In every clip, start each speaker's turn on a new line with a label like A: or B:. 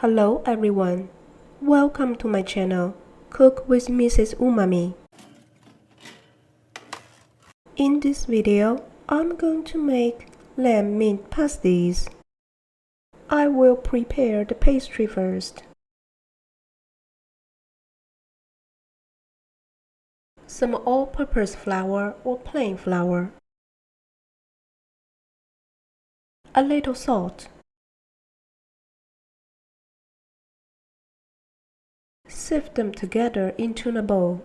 A: Hello everyone, welcome to my channel, Cook with Mrs. Umami. In this video, I'm going to make lamb mint pasties. I will prepare the pastry first. Some all-purpose flour or plain flour. A little salt. Sift them together into a bowl.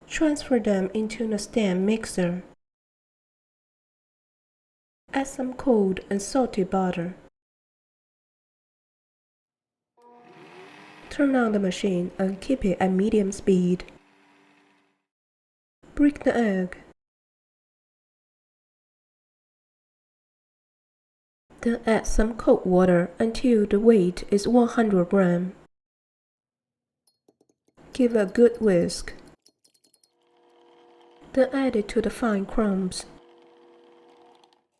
A: Transfer them into a stand mixer. Add some cold unsalted butter. Turn on the machine and keep it at medium speed. Break the egg. Then add some cold water until the weight is 100 grams. Give a good whisk. Then add it to the fine crumbs.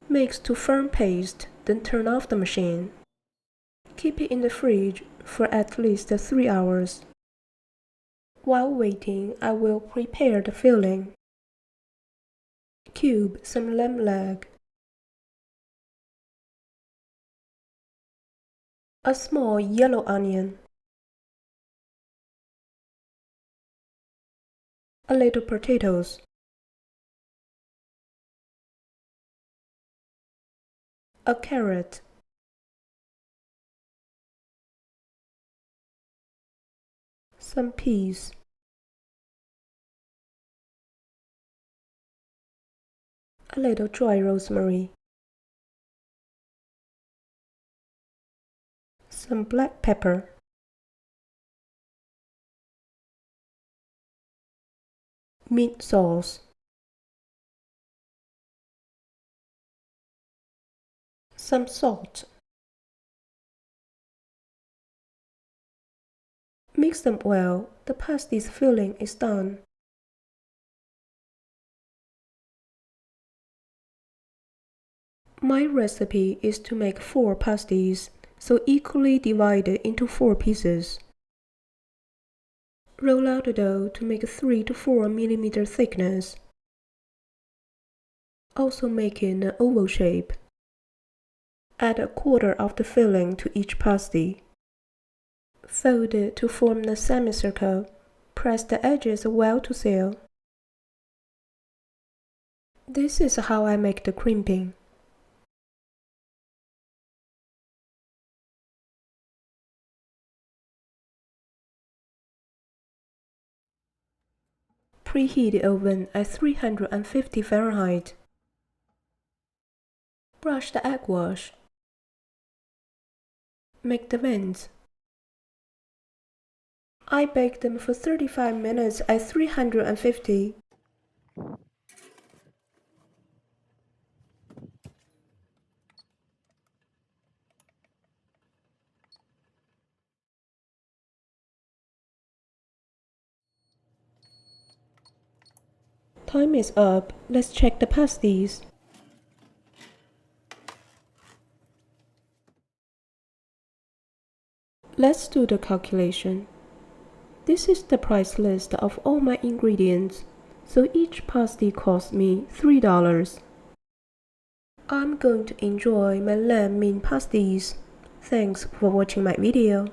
A: Mix to firm paste, then turn off the machine. Keep it in the fridge for at least 3 hours. While waiting, I will prepare the filling. Cube some lamb leg. A small yellow onion. A little potatoes. A carrot. Some peas. A little dry rosemary. Some black pepper. Mint sauce. Some salt. Mix them well. The pasties filling is done. My recipe is to make 4 pasties, so equally divided into 4 pieces. Roll out the dough to make a 3 to 4 mm thickness. Also making an oval shape. Add a quarter of the filling to each pasty. Fold it to form a semicircle. Press the edges well to seal. This is how I make the crimping. Preheat the oven at 350 Fahrenheit. Brush the egg wash. Make the vents. I bake them for 35 minutes at 350. Time is up. Let's check the pasties. Let's do the calculation. This is the price list of all my ingredients, so each pasty cost me $3. I'm going to enjoy my lamb mint pasties. Thanks for watching my video.